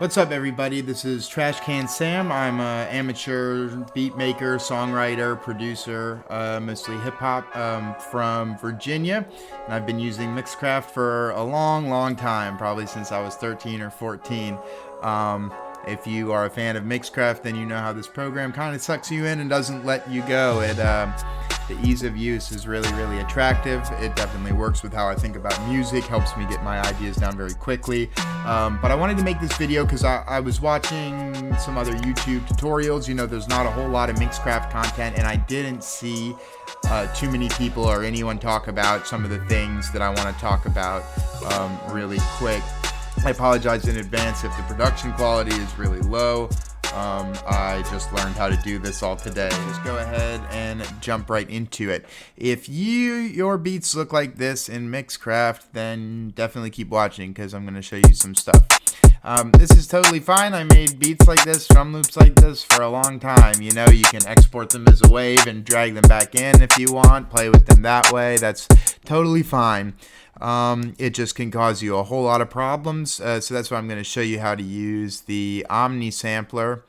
What's up, everybody? This is Trashcan Sam. I'm an amateur beat maker, songwriter, producer, mostly hip-hop from Virginia. And I've been using Mixcraft for a long time, probably since I was 13 or 14. If you are a fan of Mixcraft, then you know how this program kind of sucks you in and doesn't let you go. The ease of use is really attractive. It definitely works with how I think about music, helps me get my ideas down very quickly. But I wanted to make this video because I was watching some other YouTube tutorials. You know, there's not a whole lot of Mixcraft content, and I didn't see too many people or anyone talk about some of the things that I want to talk about really quick. I apologize in advance if the production quality is really low. I just learned how to do this all today. Just go ahead and jump right into it. If your beats look like this in Mixcraft, then definitely keep watching because I'm going to show you some stuff. This is totally fine. I made beats like this, drum loops like this for a long time. You know, you can export them as a wave and drag them back in if you want, play with them that way. That's totally fine. It just can cause you a whole lot of problems. So that's why I'm going to show you how to use the Omni Sampler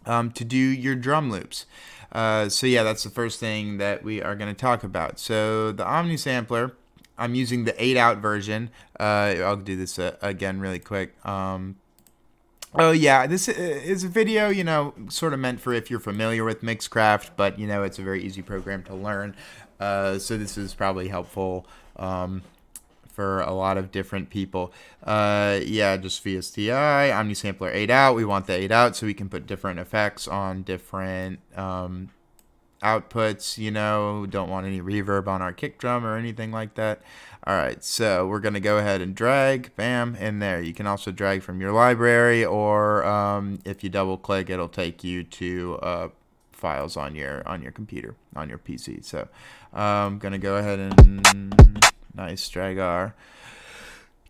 to do your drum loops. So yeah, that's the first thing that we are going to talk about. So the Omni Sampler, I'm using the 8-out version. I'll do this again really quick. Oh yeah, this is a video, you know, sort of meant for if you're familiar with Mixcraft, but you know, it's a very easy program to learn. So this is probably helpful for a lot of different people. Yeah, just VSTI, Omni Sampler 8-out. We want the 8-out so we can put different effects on different outputs, you know, don't want any reverb on our kick drum or anything like that. All right, so we're going to go ahead and drag, bam, in there. You can also drag from your library, or if you double click, it'll take you to files on your computer, on your PC. So I'm going to go ahead and nice, drag our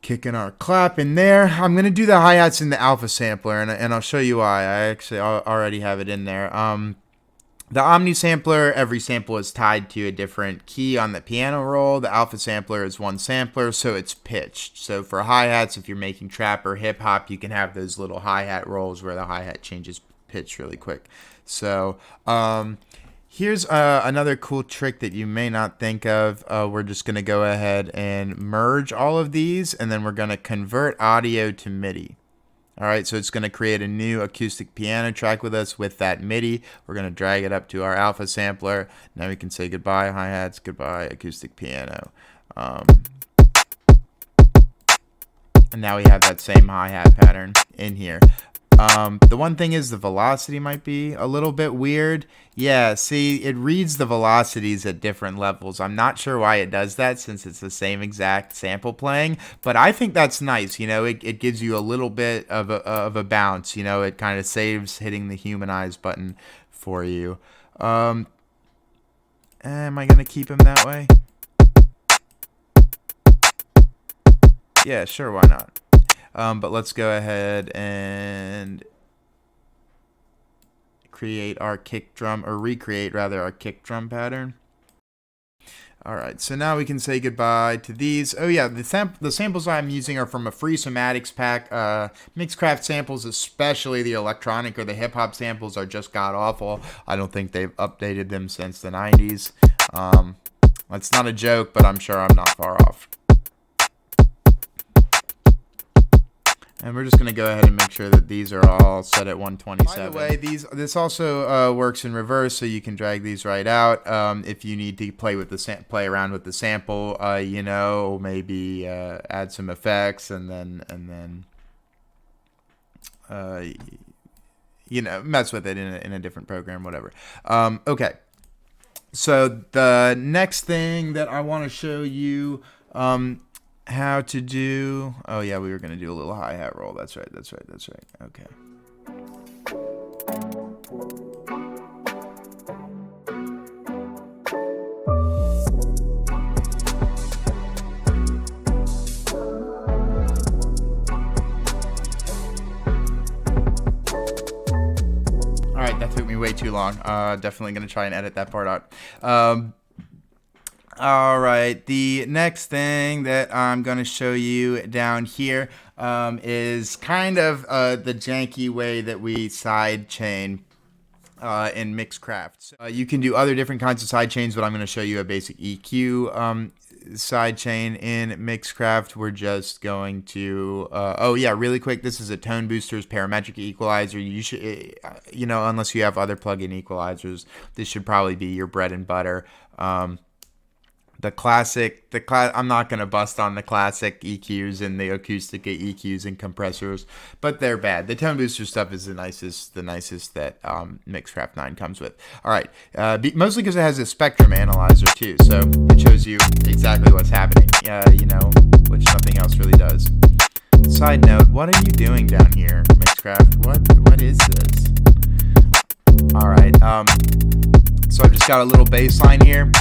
kick and our clap in there. I'm going to do the hi-hats in the Alpha sampler, and I'll show you why. I actually already have it in there. The Omni Sampler, every sample is tied to a different key on the piano roll. The Alpha Sampler is one sampler, so it's pitched. So for hi-hats, if you're making trap or hip-hop, you can have those little hi-hat rolls where the hi-hat changes pitch really quick. So here's another cool trick that you may not think of. We're just going to go ahead and merge all of these, and then we're going to convert audio to MIDI. All right, so it's going to create a new acoustic piano track with us with that MIDI. We're going to drag it up to our Alpha sampler. Now we can say goodbye hi-hats, goodbye acoustic piano. And now we have that same hi-hat pattern in here. The one thing is the velocity might be a little bit weird. Yeah, see, it reads the velocities at different levels. I'm not sure why it does that since it's the same exact sample playing, but I think that's nice. You know, it gives you a little bit of a bounce. You know, it kind of saves hitting the humanize button for you. Am I going to keep him that way? Yeah, sure, why not? But let's go ahead and create our kick drum, or recreate rather our kick drum pattern. All right, so now we can say goodbye to these. Oh yeah, the samples I'm using are from a free somatics pack. Mixcraft samples, especially the electronic or the hip hop samples, are just god awful. I don't think they've updated them since the 90s. That's not a joke, but I'm sure I'm not far off. And we're just going to go ahead and make sure that these are all set at 127. By the way, this also works in reverse, so you can drag these right out. If you need to play around with the sample, you know, maybe add some effects and then you know, mess with it in a different program, whatever. Okay. So the next thing that I want to show you how to do, oh yeah, we were going to do a little hi-hat roll. That's right. Okay. All right, that took me way too long. Definitely going to try and edit that part out. All right, the next thing that I'm going to show you down here is kind of the janky way that we sidechain in Mixcraft. So, you can do other different kinds of sidechains, but I'm going to show you a basic EQ sidechain in Mixcraft. We're just going to, oh yeah, really quick, this is a Tone Boosters Parametric Equalizer. You should, unless you have other plugin equalizers, this should probably be your bread and butter. I'm not going to bust on the classic EQs and the acoustic EQs and compressors, but they're bad. The Tone Booster stuff is the nicest that Mixcraft 9 comes with. All right, mostly because it has a spectrum analyzer too, so it shows you exactly what's happening, which nothing else really does. Side note, what are you doing down here, Mixcraft? What is this? All right, so I've just got a little bass line here.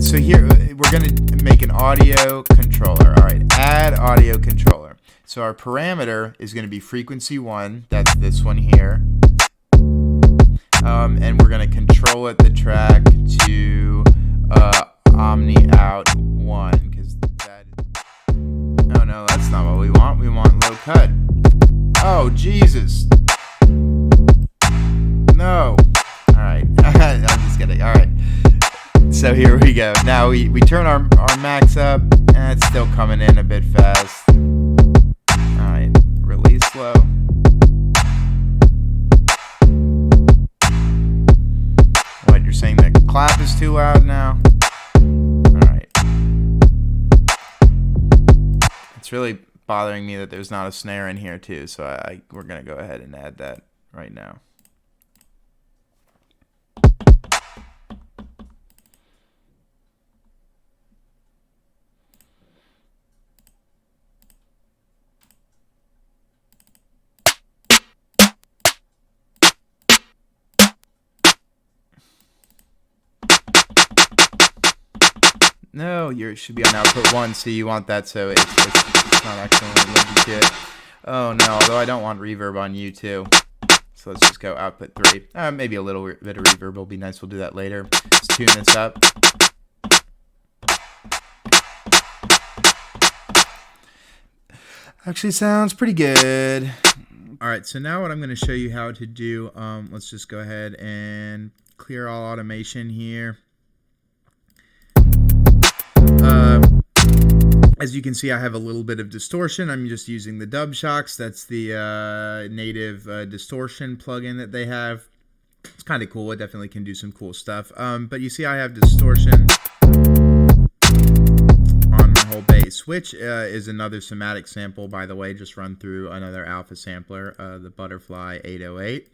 So here we're going to make an audio controller. All right, add audio controller. So our parameter is going to be frequency 1. That's this one here. And we're going to control it the track to Omni out 1 because that. Oh no, that's not what we want. We want low cut. Oh Jesus. No. All right. I'm just kidding. All right. So here we go. Now we turn our max up, and it's still coming in a bit fast. Alright, release low. What, you're saying the clap is too loud now? Alright. It's really bothering me that there's not a snare in here too, so we're going to go ahead and add that right now. No, you should be on output 1, so you want that so it's not accidentally linked to it. Oh no, although I don't want reverb on you too. So let's just go output 3. Maybe a little bit of reverb will be nice. We'll do that later. Let's tune this up. Actually sounds pretty good. All right, so now what I'm going to show you how to do, let's just go ahead and clear all automation here. As you can see, I have a little bit of distortion. I'm just using the Dub Shocks. That's the native distortion plugin that they have. It's kind of cool. It definitely can do some cool stuff. But you see I have distortion on my whole bass, which is another somatic sample, by the way. Just run through another Alpha sampler, the Butterfly 808.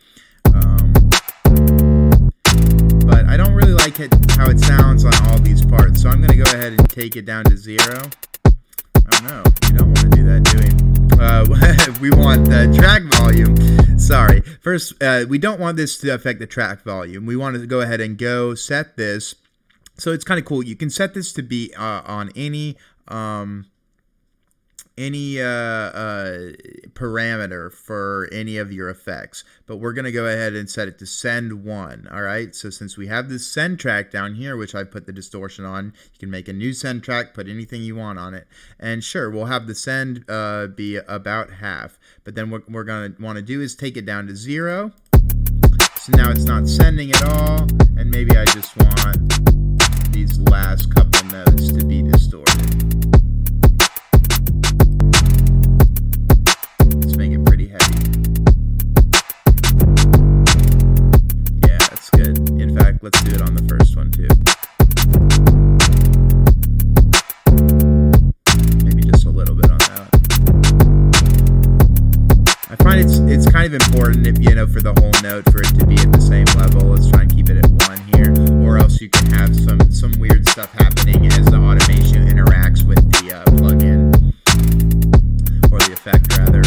But I don't really like how it sounds on all these parts, so I'm going to go ahead and take it down to 0. Oh no, we don't want to do that, do we? We want the track volume. Sorry. First, we don't want this to affect the track volume. We want to go ahead and set this. So it's kind of cool. You can set this to be on any parameter for any of your effects, but we're going to go ahead and set it to send 1. All right, so since we have this send track down here, which I put the distortion on, you can make a new send track, put anything you want on it, and sure, we'll have the send be about half, but then what we're going to want to do is take it down to 0. So now it's not sending at all, and maybe I just want these last couple notes to be distorted. Let's do it on the first one too. Maybe just a little bit on that. I find it's kind of important, for the whole note for it to be at the same level. Let's try and keep it at 1 here, or else you can have some weird stuff happening as the automation interacts with the plugin, or the effect rather.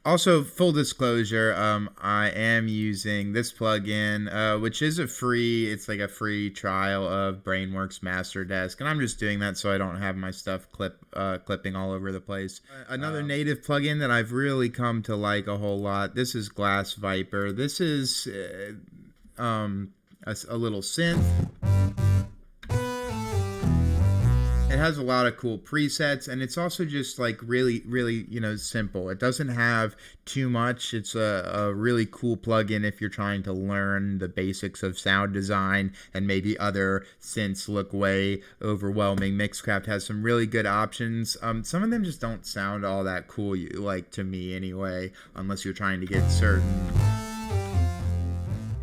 Also, full disclosure, I am using this plugin, which is it's like a free trial of Brainworks Master Desk, and I'm just doing that so I don't have my stuff clipping all over the place. Another native plugin that I've really come to like a whole lot, this is Glass Viper. This is a little synth. It has a lot of cool presets, and it's also just like really, you know, simple. It doesn't have too much. It's a really cool plugin if you're trying to learn the basics of sound design and maybe other synths look way overwhelming. Mixcraft has some really good options. Some of them just don't sound all that cool, like to me anyway, unless you're trying to get certain.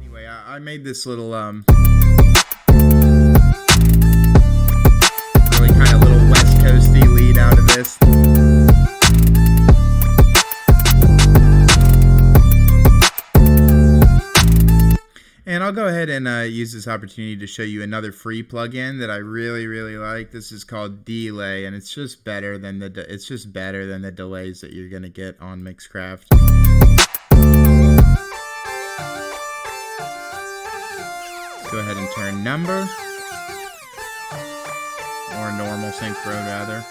Anyway, I made this little coasty lead out of this. And I'll go ahead and use this opportunity to show you another free plugin that I really like. This is called Delay, and it's just better than the delays that you're gonna get on Mixcraft. Let's go ahead and turn number. Or normal synchro rather.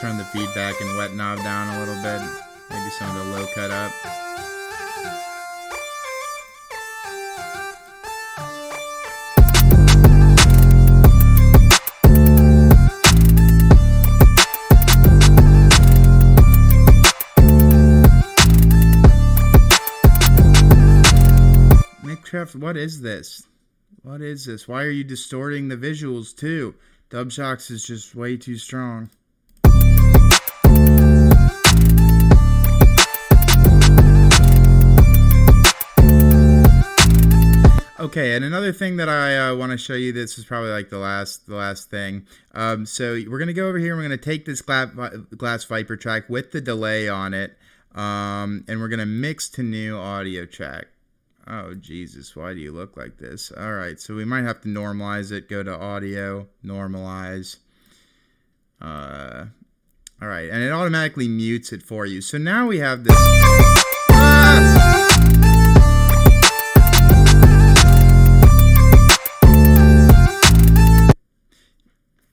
Turn the feedback and wet knob down a little bit. Maybe some of the low cut up. What is this? What is this? Why are you distorting the visuals too? Dubshocks is just way too strong. Okay, and another thing that I want to show you, this is probably like the last thing. So we're gonna go over here and we're gonna take this glass Viper track with the delay on it, and we're gonna mix to new audio track. Oh, Jesus, why do you look like this? All right, so we might have to normalize it. Go to audio, normalize. All right, and it automatically mutes it for you. So now we have this.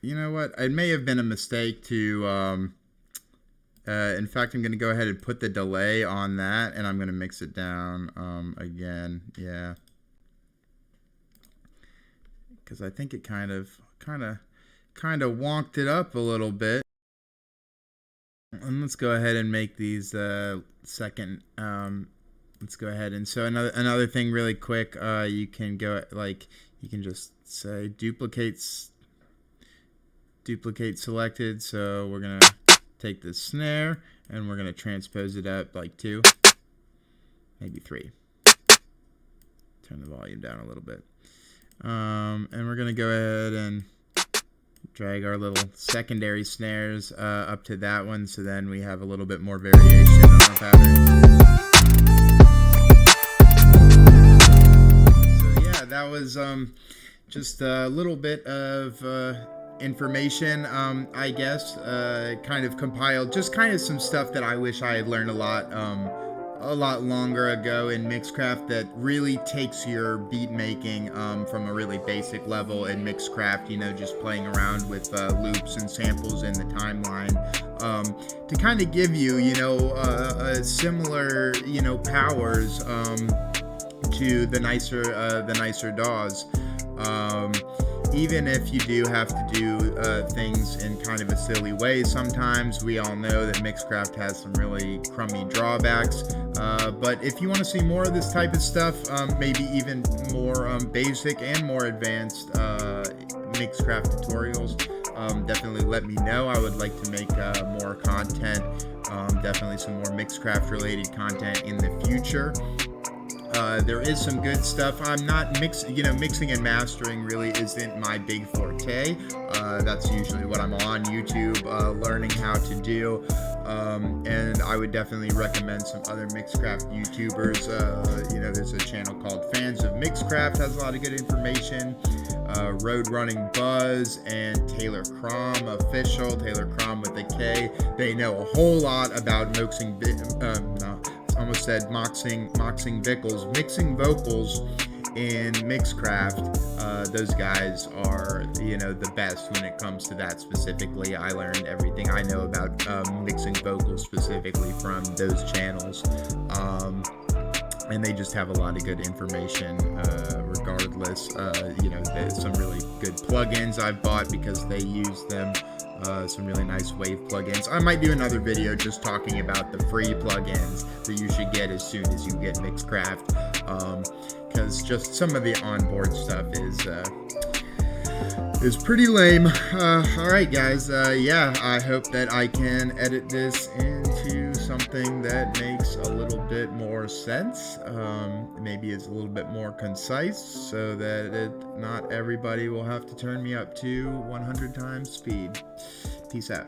You know what? It may have been a mistake to... in fact, I'm going to go ahead and put the delay on that, and I'm going to mix it down again. Yeah, because I think it kind of wonked it up a little bit. And let's go ahead and make these second. Let's go ahead and so another thing really quick. You can go you can just say duplicate selected. So we're gonna take this snare and we're going to transpose it up like 2, maybe 3. Turn the volume down a little bit. And we're going to go ahead and drag our little secondary snares up to that one, so then we have a little bit more variation on our pattern. So yeah, that was just a little bit of information, I guess, kind of compiled, just kind of some stuff that I wish I had learned a lot longer ago in Mixcraft that really takes your beat making from a really basic level in Mixcraft, you know, just playing around with loops and samples in the timeline, to kind of give you, you know, a similar, you know, powers to the nicer DAWs. Even if you do have to do things in kind of a silly way sometimes. We all know that Mixcraft has some really crummy drawbacks, but if you want to see more of this type of stuff, maybe even more basic and more advanced Mixcraft tutorials, definitely let me know. I would like to make more content, definitely some more Mixcraft related content in the future. There is some good stuff. I'm not mixing and mastering really isn't my big forte. That's usually what I'm on YouTube learning how to do. And I would definitely recommend some other Mixcraft YouTubers. You know, there's a channel called Fans of Mixcraft, has a lot of good information. Road Running Buzz and Taylor Crom Official, Taylor Crom with a K. They know a whole lot about mixing vocals in Mixcraft. Those guys are, you know, the best when it comes to that specifically. I learned everything I know about mixing vocals specifically from those channels. And they just have a lot of good information regardless. You know, there's some really good plugins I've bought because they use them. Some really nice wave plugins. I might do another video just talking about the free plugins that you should get as soon as you get Mixcraft, because just some of the onboard stuff is pretty lame. All right, guys. Yeah, I hope that I can edit this into something that makes a little bit more sense. Maybe it's a little bit more concise, so that not everybody will have to turn me up to 100 times speed. Peace out.